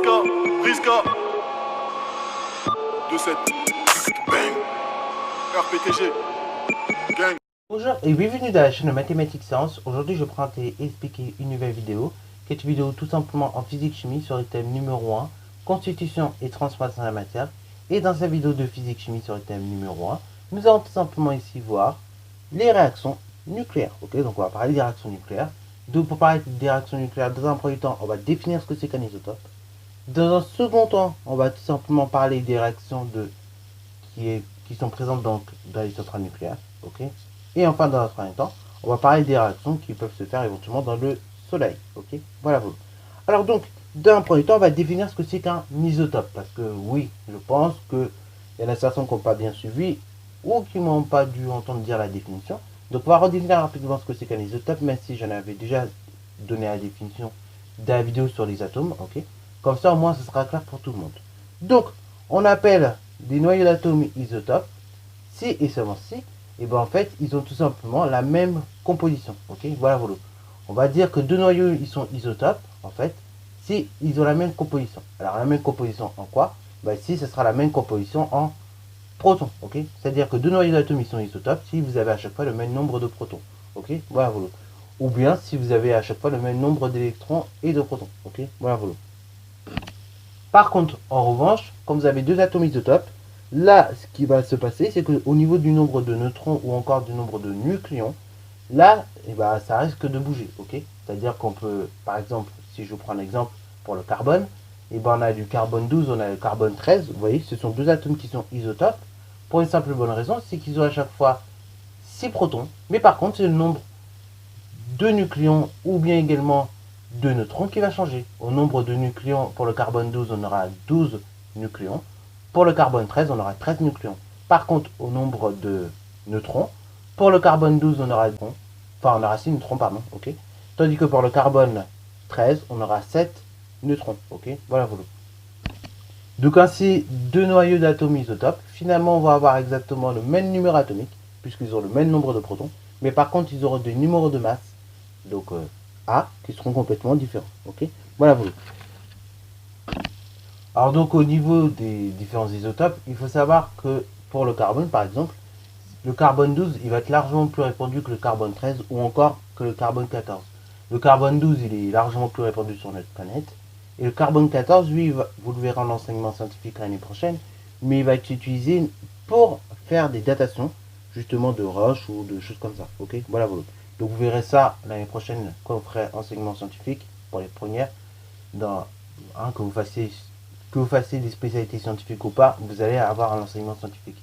Briska, 2-7, bang, RPTG, gang. Bonjour et bienvenue dans la chaîne de Mathématiques Sciences. Aujourd'hui je prends et expliquer une nouvelle vidéo, qui est une vidéo tout simplement en physique-chimie sur le thème numéro 1, constitution et transformation de la matière. Et dans cette vidéo de physique-chimie sur le thème numéro 1, nous allons tout simplement ici voir les réactions nucléaires. Ok, donc on va parler des réactions nucléaires. Donc pour parler des réactions nucléaires, dans un premier temps, on va définir ce que c'est qu'un isotope. Dans un second temps, on va tout simplement parler des réactions qui sont présentes dans les centrales nucléaires. Ok. Et enfin, dans un troisième temps, on va parler des réactions qui peuvent se faire éventuellement dans le soleil. Ok. Voilà. Alors donc, dans un premier temps, on va définir ce que c'est qu'un isotope. Parce que oui, je pense qu'il y en a certains qui n'ont pas bien suivi ou qui n'ont pas dû entendre dire la définition. Donc on va redéfinir rapidement ce que c'est qu'un isotope, même si j'en avais déjà donné la définition dans la vidéo sur les atomes. Ok. Comme ça, au moins, ce sera clair pour tout le monde. Donc, on appelle des noyaux d'atomes isotopes si et seulement si, et bien en fait, ils ont tout simplement la même composition. Ok, voilà. On va dire que deux noyaux, ils sont isotopes, en fait, si ils ont la même composition. Alors, la même composition en quoi? Ben, ici, ce sera la même composition en protons. Ok, c'est-à-dire que deux noyaux d'atomes, ils sont isotopes si vous avez à chaque fois le même nombre de protons. Ok, voilà. Ou bien si vous avez à chaque fois le même nombre d'électrons et de protons. Ok, voilà. Par contre, en revanche, quand vous avez deux atomes isotopes, là, ce qui va se passer, c'est qu'au niveau du nombre de neutrons ou encore du nombre de nucléons, là, ça risque de bouger, ok? C'est-à-dire qu'on peut, par exemple, si je vous prends un exemple pour le carbone, on a du carbone 12, on a le carbone 13, vous voyez, ce sont deux atomes qui sont isotopes, pour une simple bonne raison, c'est qu'ils ont à chaque fois 6 protons, mais par contre, c'est le nombre de nucléons ou bien également de neutrons qui va changer. Au nombre de nucléons, pour le carbone 12, on aura 12 nucléons. Pour le carbone 13, on aura 13 nucléons. Par contre, au nombre de neutrons, pour le carbone 12, on aura 6 neutrons, pardon, ok. Tandis que pour le carbone 13, on aura 7 neutrons, ok. Voilà. Donc ainsi, deux noyaux d'atomes isotopes, finalement, on va avoir exactement le même numéro atomique, puisqu'ils ont le même nombre de protons, mais par contre, ils auront des numéros de masse, donc A, qui seront complètement différents. Ok, voilà. Alors donc au niveau des différents isotopes, il faut savoir que pour le carbone par exemple, le carbone 12 il va être largement plus répandu que le carbone 13 ou encore que le carbone 14. Le carbone 12 il est largement plus répandu sur notre planète. Et le carbone 14, lui, vous le verrez en enseignement scientifique l'année prochaine, mais il va être utilisé pour faire des datations justement de roches ou de choses comme ça. Ok, voilà. Donc vous verrez ça l'année prochaine quand vous ferez enseignement scientifique pour les premières. Que vous fassiez des spécialités scientifiques ou pas, vous allez avoir un enseignement scientifique.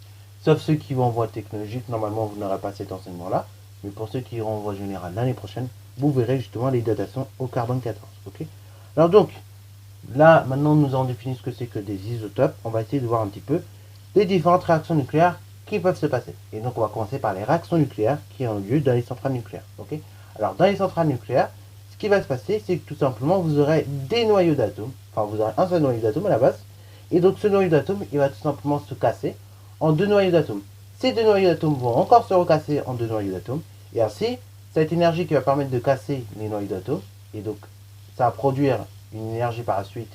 Sauf ceux qui vont en voie technologique, normalement vous n'aurez pas cet enseignement-là. Mais pour ceux qui iront en voie générale l'année prochaine, vous verrez justement les datations au carbone 14. Ok. Alors donc, là, maintenant nous avons défini ce que c'est que des isotopes. On va essayer de voir un petit peu les différentes réactions nucléaires qui peuvent se passer. Et donc on va commencer par les réactions nucléaires qui ont lieu dans les centrales nucléaires. Ok. Alors dans les centrales nucléaires, ce qui va se passer, c'est que tout simplement vous aurez des noyaux d'atomes, enfin vous aurez un seul noyau d'atomes à la base, et donc ce noyau d'atomes, il va tout simplement se casser en deux noyaux d'atomes. Ces deux noyaux d'atomes vont encore se recasser en deux noyaux d'atomes, et ainsi, cette énergie qui va permettre de casser les noyaux d'atomes, et donc ça va produire une énergie par la suite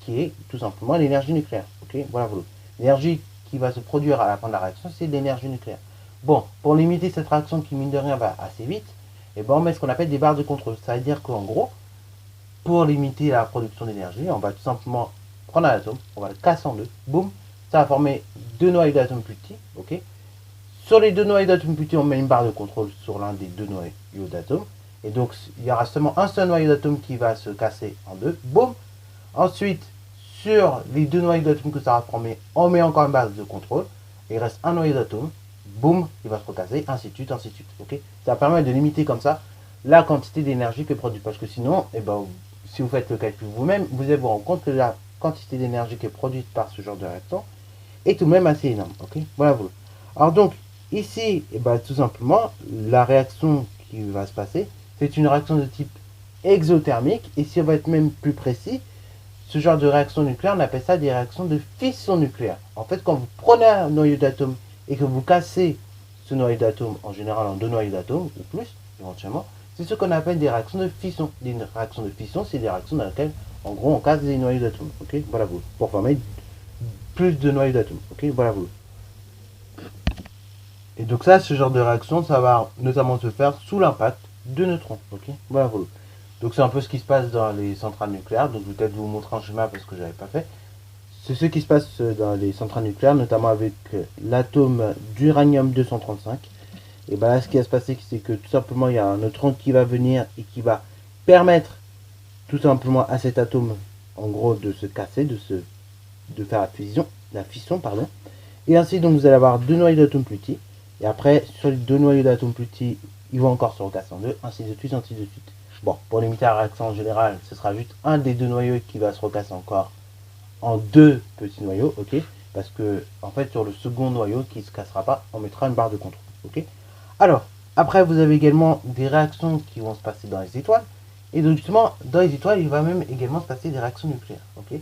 qui est tout simplement l'énergie nucléaire. Ok, voilà. L'énergie qui va se produire à la fin de la réaction, c'est l'énergie nucléaire. Bon, pour limiter cette réaction qui, mine de rien, va assez vite, on met ce qu'on appelle des barres de contrôle. Ça veut dire qu'en gros, pour limiter la production d'énergie, on va tout simplement prendre un atome, on va le casser en deux, boum, ça va former deux noyaux d'atomes plus petits, ok. Sur les deux noyaux d'atomes plus petits, on met une barre de contrôle sur l'un des deux noyaux d'atomes, et donc il y aura seulement un seul noyau d'atome qui va se casser en deux, boum. Ensuite, sur les deux noyaux d'atomes que ça va former, on met encore une barre de contrôle, et il reste un noyau d'atome, boum, il va se recasser, ainsi de suite, ok. Ça permet de limiter comme ça la quantité d'énergie que produit, parce que sinon, si vous faites le calcul vous-même, vous allez vous rendre compte que la quantité d'énergie qui est produite par ce genre de réaction est tout de même assez énorme, ok. Voilà. Alors donc, ici, tout simplement, la réaction qui va se passer, c'est une réaction de type exothermique, et si on va être même plus précis, ce genre de réaction nucléaire, on appelle ça des réactions de fission nucléaire. En fait, quand vous prenez un noyau d'atome et que vous cassez ce noyau d'atome, en général en deux noyaux d'atomes, ou plus, éventuellement, c'est ce qu'on appelle des réactions de fission. Des réactions de fission, c'est des réactions dans lesquelles En gros, on casse des noyaux d'atomes. Ok, voilà vous. Pour former plus de noyaux d'atomes. Ok, voilà vous. Et donc ça, ce genre de réaction, ça va notamment se faire sous l'impact de neutrons. Ok, voilà vous. Donc c'est un peu ce qui se passe dans les centrales nucléaires. Donc je vais peut-être vous montrer un schéma parce que je n'avais pas fait. C'est ce qui se passe dans les centrales nucléaires, notamment avec l'atome d'uranium 235. Et bien là, ce qui va se passer, c'est que tout simplement, il y a un neutron qui va venir et qui va permettre tout simplement à cet atome, en gros, de se casser, de faire la fission, pardon. Et ainsi, donc, vous allez avoir deux noyaux d'atomes plus petits. Et après, sur les deux noyaux d'atomes plus petits, ils vont encore se recasser en deux, ainsi de suite, ainsi de suite. Bon, pour limiter la réaction en général, ce sera juste un des deux noyaux qui va se recasser encore en deux petits noyaux, ok. Parce que, en fait, sur le second noyau qui ne se cassera pas, on mettra une barre de contrôle, ok. Alors, après, vous avez également des réactions qui vont se passer dans les étoiles. Et donc, justement, dans les étoiles, il va même également se passer des réactions nucléaires, ok.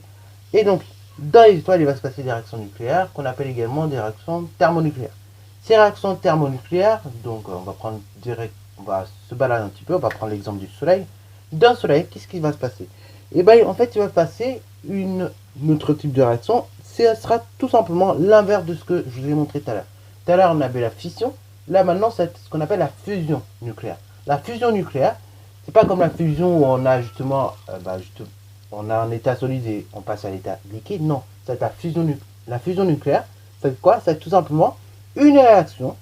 Et donc, dans les étoiles, il va se passer des réactions nucléaires qu'on appelle également des réactions thermonucléaires. Ces réactions thermonucléaires, donc on va prendre direct, on va se balader un petit peu, on va prendre l'exemple du Soleil. Dans le Soleil, qu'est-ce qui va se passer? Et bien, en fait, il va se passer une autre type de réaction. Ce sera tout simplement l'inverse de ce que je vous ai montré tout à l'heure. Tout à l'heure, on avait la fission. Là, maintenant, c'est ce qu'on appelle la fusion nucléaire. La fusion nucléaire, c'est pas comme la fusion où on a justement, on a un état solide et on passe à l'état liquide. Non, c'est la fusion nucléaire. La fusion nucléaire, c'est quoi? C'est tout simplement une réaction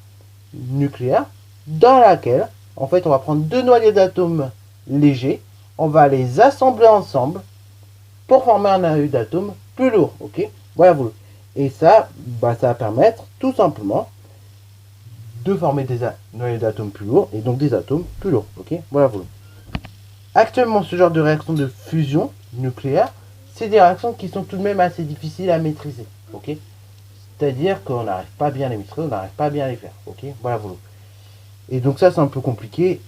nucléaire dans laquelle, en fait, on va prendre deux noyaux d'atomes légers, on va les assembler ensemble pour former un noyau d'atomes plus lourd, ok. Voilà vous. Et ça, ça va permettre tout simplement de former des noyaux d'atomes plus lourds et donc des atomes plus lourds, ok. Voilà vous. Actuellement, ce genre de réaction de fusion nucléaire, c'est des réactions qui sont tout de même assez difficiles à maîtriser, ok. C'est-à-dire qu'on n'arrive pas bien à les maîtriser, on n'arrive pas bien à les faire, ok. Voilà vous. Et donc ça, c'est un peu compliqué,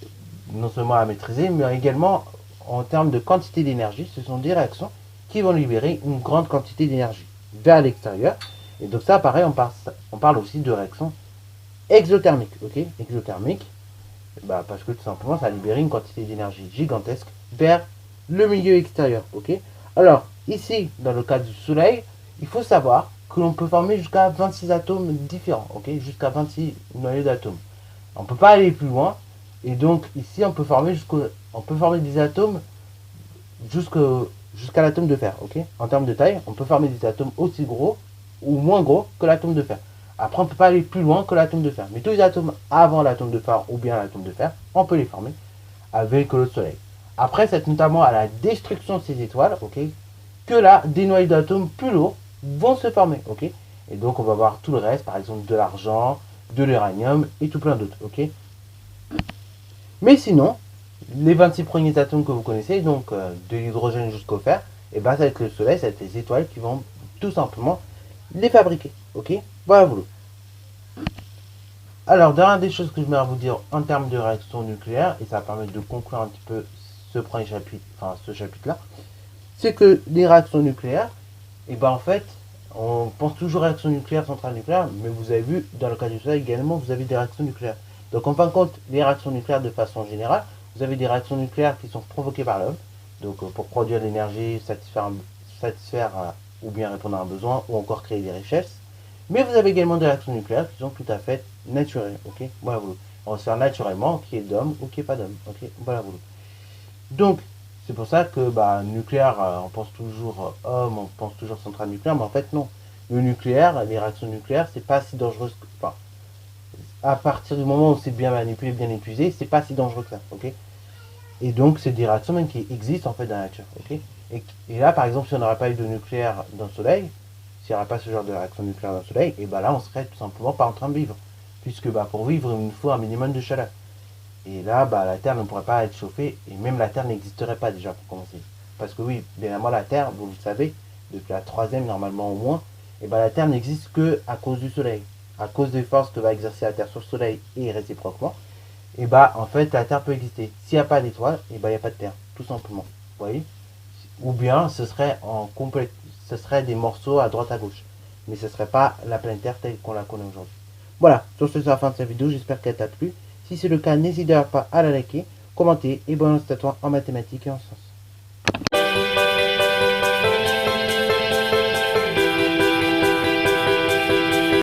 non seulement à maîtriser, mais également en termes de quantité d'énergie. Ce sont des réactions qui vont libérer une grande quantité d'énergie vers l'extérieur. Et donc ça, pareil, on parle aussi de réactions exothermiques, ok. Exothermique, parce que tout simplement, ça a libéré une quantité d'énergie gigantesque vers le milieu extérieur, ok. Alors, ici, dans le cas du Soleil, il faut savoir que l'on peut former jusqu'à 26 atomes différents, ok, jusqu'à 26 noyaux d'atomes. On ne peut pas aller plus loin, et donc ici, on peut former des atomes jusqu'à l'atome de fer, ok. En termes de taille, on peut former des atomes aussi gros ou moins gros que l'atome de fer. Après, on ne peut pas aller plus loin que l'atome de fer. Mais tous les atomes avant l'atome de fer ou bien l'atome de fer, on peut les former avec le Soleil. Après, c'est notamment à la destruction de ces étoiles, ok, que là, des noyaux d'atomes plus lourds vont se former, ok. Et donc, on va voir tout le reste, par exemple de l'argent, de l'uranium et tout plein d'autres, ok. Mais sinon, les 26 premiers atomes que vous connaissez, donc de l'hydrogène jusqu'au fer, et ça va être le Soleil, ça va être les étoiles qui vont tout simplement les fabriquer, ok. Voilà vous. Alors, dernière des choses que je vais vous dire en termes de réaction nucléaire, et ça va permettre de conclure un petit peu ce premier chapitre, enfin ce chapitre-là, c'est que les réactions nucléaires, et en fait, on pense toujours réaction nucléaire, centrale nucléaire, mais vous avez vu, dans le cas du Soleil également, vous avez des réactions nucléaires. Donc en fin de compte, les réactions nucléaires de façon générale, vous avez des réactions nucléaires qui sont provoquées par l'homme, donc pour produire de l'énergie, satisfaire ou bien répondre à un besoin, ou encore créer des richesses. Mais vous avez également des réactions nucléaires qui sont tout à fait naturelles, ok. Voilà vous. On va se faire naturellement, qui est d'homme ou qui est pas d'homme, ok. Voilà vous. Donc, c'est pour ça que nucléaire, on pense toujours homme, on pense toujours centrale nucléaire, mais en fait non. Le nucléaire, les réactions nucléaires, c'est pas si dangereux que. Enfin, à partir du moment où c'est bien manipulé, bien utilisé, c'est pas si dangereux que ça, ok. Et donc, c'est des réactions même qui existent en fait dans la nature, ok. Et là, par exemple, si on n'aurait pas eu de nucléaire dans le Soleil, s'il n'y aurait pas ce genre de réaction nucléaire dans le Soleil, et là, on serait tout simplement pas en train de vivre. Puisque pour vivre, il nous faut un minimum de chaleur. Et là, la Terre ne pourrait pas être chauffée, et même la Terre n'existerait pas déjà pour commencer. Parce que oui, bien évidemment, la Terre, vous le savez, depuis la troisième normalement au moins, et la Terre n'existe que à cause du Soleil. À cause des forces que va exercer la Terre sur le Soleil et réciproquement, et en fait, la Terre peut exister. S'il n'y a pas d'étoiles, et il n'y a pas de Terre, tout simplement. Vous voyez? Ou bien, ce serait ce serait des morceaux à droite à gauche. Mais ce ne serait pas la planète Terre telle qu'on la connaît aujourd'hui. Voilà, sur ce, c'est la fin de cette vidéo. J'espère qu'elle t'a plu. Si c'est le cas, n'hésitez pas à la liker, commenter et bonne à toi en mathématiques et en sciences.